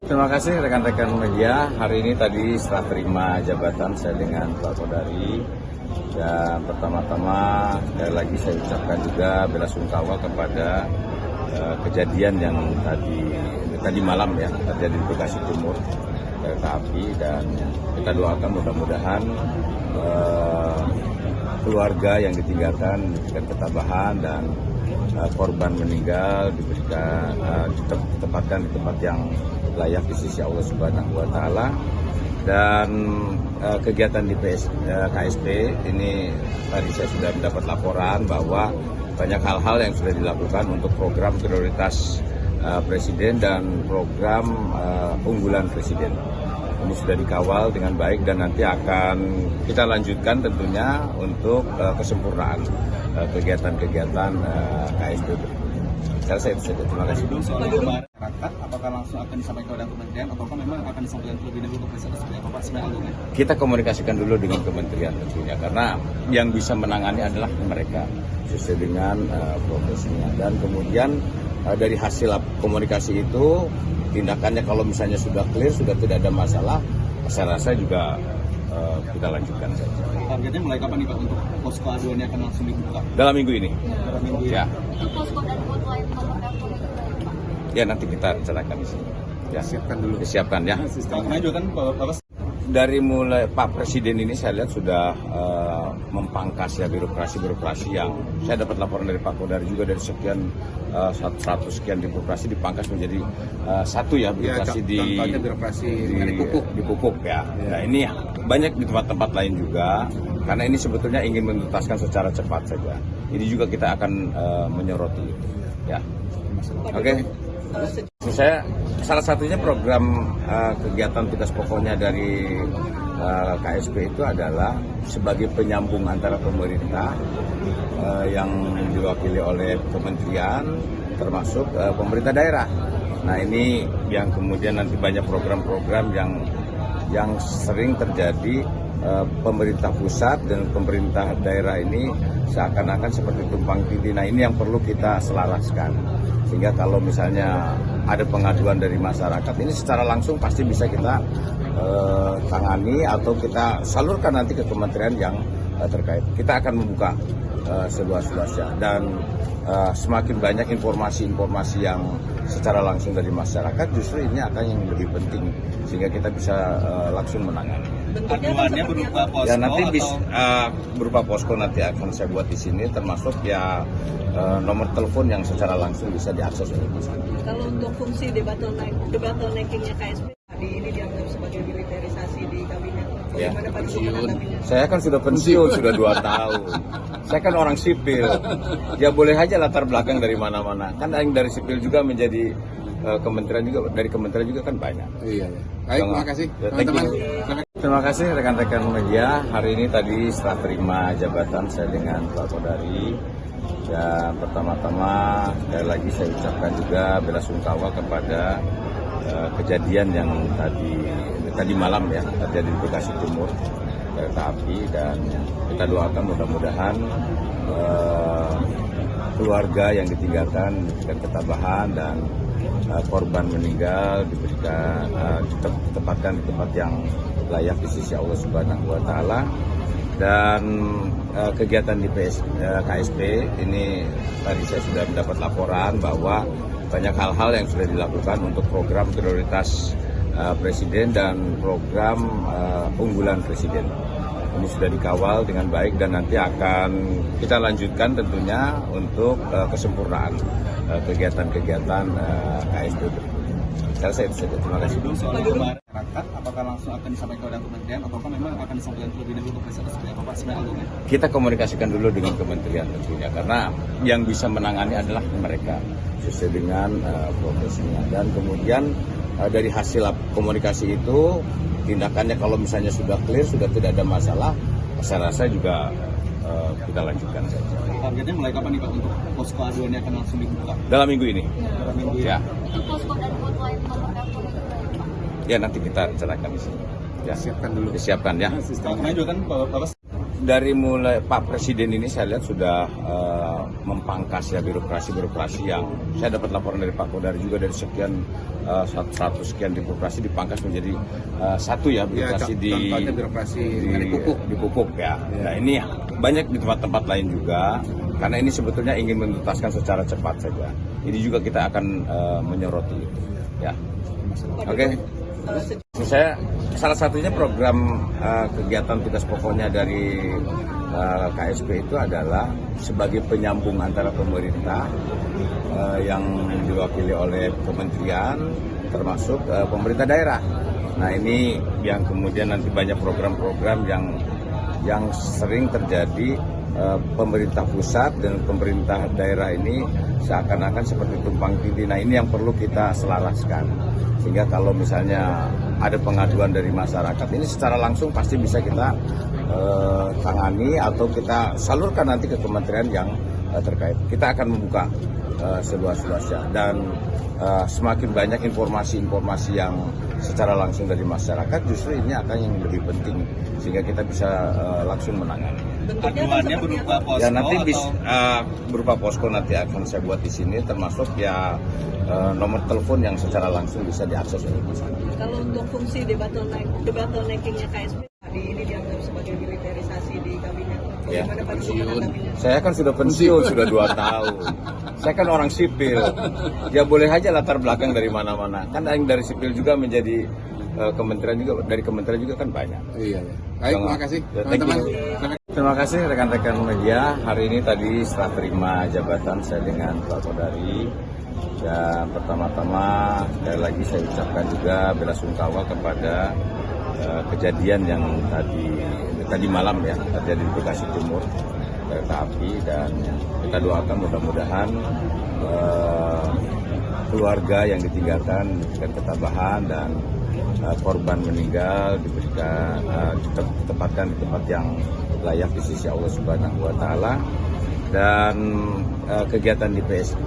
Terima kasih rekan-rekan media. Hari ini tadi setelah terima jabatan saya dengan Pak Kodari, dan pertama-tama sekali lagi saya ucapkan juga bela sungkawa kepada kejadian yang tadi malam ya terjadi di Bekasi Timur, kereta api, dan kita doakan mudah-mudahan keluarga yang ditinggalkan diberikan ketabahan dan korban meninggal diberikan ditempatkan di tempat yang layak di sisi Allah Subhanahu wa Ta'ala. Dan kegiatan di KSP ini tadi saya sudah mendapat laporan bahwa banyak hal-hal yang sudah dilakukan untuk program prioritas Presiden dan program unggulan Presiden. Ini sudah dikawal dengan baik dan nanti akan kita lanjutkan tentunya untuk kesempurnaan kegiatan-kegiatan KSP berikutnya. Saya rasa itu saja. Terima kasih. Masyarakat, apakah langsung akan disampaikan kepada kementerian ataukah memang akan disampaikan terlebih dahulu ke presiden seperti apa Pak sebenarnya? Kita komunikasikan dulu dengan kementerian tentunya, karena yang bisa menangani adalah mereka sesuai dengan profesinya. Dan kemudian dari hasil komunikasi itu, tindakannya kalau misalnya sudah clear, sudah tidak ada masalah, saya rasa juga kita lanjutkan saja. Targetnya mulai kapan nih Pak untuk posko aduannya akan langsung dibuka? Dalam minggu ini. Dalam minggu Ya. Untuk posko dan hotline nomor telepon itu Pak? Ya, nanti kita rencanakan di sini. Ya, Siapkan dulu. Disiapkan ya. Karena juga kan Bapak Dari mulai Pak Presiden ini saya lihat sudah memangkas ya birokrasi yang saya dapat laporan dari Pak Kodari juga dari sekian 100 sekian birokrasi dipangkas menjadi satu ya birokrasi di pupuk ya. Nah ini banyak di tempat-tempat lain juga, karena ini sebetulnya ingin menuntaskan secara cepat saja. Ini juga kita akan menyoroti itu ya. Oke. Saya salah satunya program kegiatan tugas pokoknya dari KSP itu adalah sebagai penyambung antara pemerintah yang diwakili oleh kementerian termasuk pemerintah daerah. Nah ini yang kemudian nanti banyak program-program yang sering terjadi, pemerintah pusat dan pemerintah daerah ini seakan-akan seperti tumpang tindih. Nah ini yang perlu kita selaraskan, sehingga kalau misalnya ada pengaduan dari masyarakat ini secara langsung pasti bisa kita tangani atau kita salurkan nanti ke kementerian yang terkait. Kita akan membuka seluas-luasnya, dan semakin banyak informasi-informasi yang secara langsung dari masyarakat, justru ini akan yang lebih penting sehingga kita bisa langsung menangani. aduannya berupa posko Ya nanti atau berupa posko nanti akan saya buat di sini, termasuk ya nomor telepon yang secara langsung bisa diakses oleh masyarakat. Kalau untuk fungsi debottleneckingnya KSP tadi ini dianggap sebagai militerisasi di kabinet. Ya, Bagaimana Pak Jokowi menanggapinya? saya kan sudah pensiun sudah 2 tahun. Saya kan orang sipil. Ya boleh aja latar belakang dari mana-mana. Kan yang dari sipil juga menjadi kementerian juga, dari kementerian juga kan banyak. Iya. Baik, terima kasih teman-teman. Terima kasih rekan-rekan media. Hari ini tadi setelah terima jabatan saya dengan Pak Kodari, dan pertama-tama sekali lagi saya ucapkan juga bela sungkawa kepada kejadian yang tadi malam ya terjadi di Bekasi Timur, kereta api, dan kita doakan mudah-mudahan keluarga yang ditinggalkan diberikan ketabahan dan korban meninggal diberikan ditempatkan di tempat yang layak di sisi Allah Subhanahu wa Ta'ala. Dan kegiatan di KSP ini tadi saya sudah mendapat laporan bahwa banyak hal-hal yang sudah dilakukan untuk program prioritas Presiden dan program unggulan Presiden. Ini sudah dikawal dengan baik dan nanti akan kita lanjutkan tentunya untuk kesempurnaan kegiatan-kegiatan KSP berikutnya. Saya rasa itu saja. Terima kasih. Masyarakat, apakah langsung akan disampaikan kepada kementerian ataukah memang akan disampaikan terlebih dahulu ke presiden seperti apa Pak sebenarnya? Kita komunikasikan dulu dengan kementerian tentunya, karena yang bisa menangani adalah mereka sesuai dengan profesinya. Dan kemudian dari hasil komunikasi itu, tindakannya kalau misalnya sudah clear, sudah tidak ada masalah, saya rasa juga kita lanjutkan saja. Targetnya mulai kapan nih Pak untuk posko aduannya akan langsung dibuka? Dalam minggu ini. Dalam minggu Ya. Untuk posko dan hotline nomor telepon itu Pak? Ya nanti kita rencanakan di sini. Ya. Siapkan dulu. Disiapkan ya. Karena juga kan Bapak Dari mulai Pak Presiden ini saya lihat sudah memangkas ya birokrasi yang saya dapat laporan dari Pak Kodari juga dari sekian 100 sekian birokrasi dipangkas menjadi satu ya birokrasi contohnya birokrasi di pupuk ya. Nah ini banyak di tempat-tempat lain juga karena ini sebetulnya ingin menuntaskan secara cepat saja. Ini juga kita akan menyoroti ya. Oke. Saya salah satunya program kegiatan tugas pokoknya dari KSP itu adalah sebagai penyambung antara pemerintah yang diwakili oleh kementerian termasuk pemerintah daerah. Nah ini yang kemudian nanti banyak program-program yang sering terjadi pemerintah pusat dan pemerintah daerah ini seakan-akan seperti tumpang tindih. Nah ini yang perlu kita selaraskan. Sehingga kalau misalnya ada pengaduan dari masyarakat, ini secara langsung pasti bisa kita tangani atau kita salurkan nanti ke kementerian yang terkait. Kita akan membuka seluas-luasnya dan semakin banyak informasi-informasi yang secara langsung dari masyarakat, justru ini akan yang lebih penting sehingga kita bisa langsung menangani. Aduannya berupa posko Ya nanti berupa posko nanti akan saya buat di sini, termasuk ya nomor telepon yang secara langsung bisa diakses oleh masyarakat. Kalau untuk fungsi debottleneckingnya KSP tadi ini dianggap sebagai militerisasi di kabinet. Ya. Bagaimana Pak Jokowi menanggapinya? Saya kan sudah pensiun sudah 2 tahun. Saya kan orang sipil. Ya boleh aja latar belakang dari mana-mana. Kan yang dari sipil juga menjadi kementerian juga, dari kementerian juga kan banyak. Iya. Baik, terima kasih teman-teman. Terima kasih rekan-rekan media. Hari ini tadi setelah terima jabatan saya dengan Pak Kodari. Dan pertama-tama sekali lagi saya ucapkan juga bela sungkawa kepada kejadian yang tadi malam ya terjadi di Bekasi Timur kereta api, dan kita doakan mudah-mudahan keluarga yang ditinggalkan diberikan ketabahan dan korban meninggal diberikan ditempatkan di tempat yang layak di sisi Allah Subhanahu wa taala. Dan kegiatan di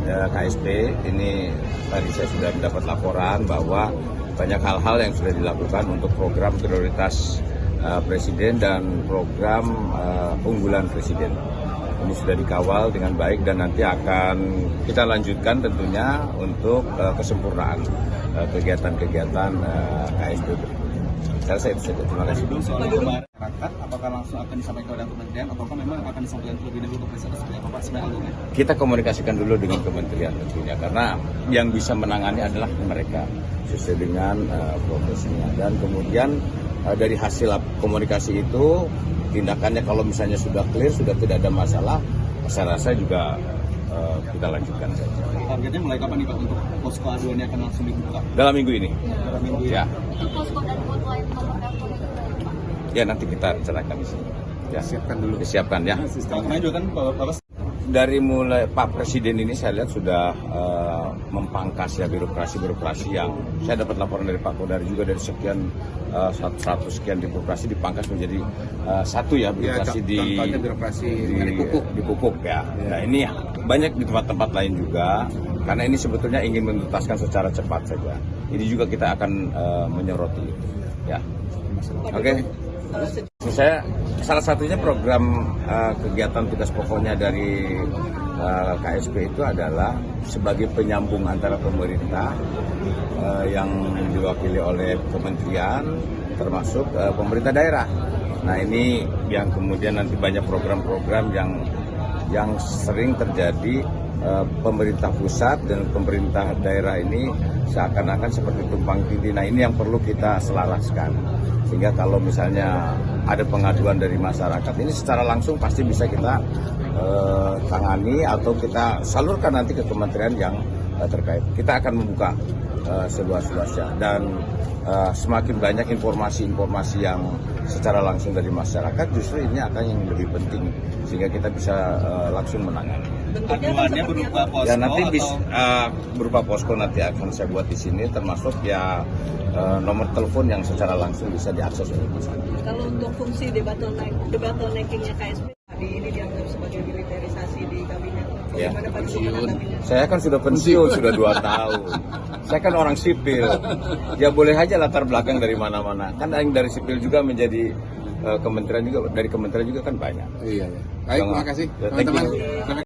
KSP ini tadi saya sudah mendapat laporan bahwa banyak hal-hal yang sudah dilakukan untuk program prioritas Presiden dan program unggulan Presiden. Ini sudah dikawal dengan baik dan nanti akan kita lanjutkan tentunya untuk kesempurnaan kegiatan-kegiatan KSP berikutnya. Saya rasa itu saja. Terima kasih. Soal masyarakat, apakah langsung akan disampaikan oleh kementerian ataukah memang akan disampaikan terlebih dahulu ke presiden seperti apa Pak sebenarnya? Kita komunikasikan dulu dengan kementerian tentunya karena yang bisa menangani adalah mereka sesuai dengan profesinya, dan kemudian dari hasil komunikasi itu tindakannya kalau misalnya sudah clear, sudah tidak ada masalah, saya rasa juga kita lanjutkan saja. Targetnya mulai kapan nih Pak untuk posko aduannya akan langsung dibuka? Dalam minggu ini. Dalam minggu Ya. Untuk posko dan foto yang telepon itu Pak. Ya nanti kita rencanakan di sini. Ya. Siapkan dulu. Disiapkan ya. Kemarin juga kan Bapak Dari mulai Pak Presiden ini saya lihat sudah memangkas ya birokrasi yang saya dapat laporan dari Pak Kodari juga dari sekian 100 sekian birokrasi dipangkas menjadi satu ya birokrasi contohnya birokrasi di pupuk ya. Nah ini banyak di tempat-tempat lain juga karena ini sebetulnya ingin menuntaskan secara cepat saja. Ini juga kita akan menyoroti ya. Oke. Saya salah satunya program kegiatan tugas pokoknya dari KSP itu adalah sebagai penyambung antara pemerintah yang diwakili oleh kementerian termasuk pemerintah daerah. Nah ini yang kemudian nanti banyak program-program yang sering terjadi pemerintah pusat dan pemerintah daerah ini seakan-akan seperti tumpang tindih. Nah ini yang perlu kita selaraskan. Sehingga kalau misalnya ada pengaduan dari masyarakat, ini secara langsung pasti bisa kita tangani atau kita salurkan nanti ke kementerian yang terkait. Kita akan membuka seluas-luasnya dan semakin banyak informasi-informasi yang secara langsung dari masyarakat, justru ini akan yang lebih penting sehingga kita bisa langsung menangani. aduannya berupa posko Ya nanti atau berupa posko nanti akan saya buat di sini, termasuk ya nomor telepon yang secara langsung bisa diakses oleh masyarakat. Kalau untuk fungsi debottleneckingnya KSP tadi ini dianggap sebagai militerisasi di kabinet. Ya. Bagaimana Pak Jokowi menanggapinya? Saya kan sudah pensiun sudah 2 tahun. Saya kan orang sipil. Ya boleh aja latar belakang dari mana-mana. Kan yang dari sipil juga menjadi kementerian juga, dari kementerian juga kan banyak. Iya. Baik, terima kasih Thank you. teman-teman.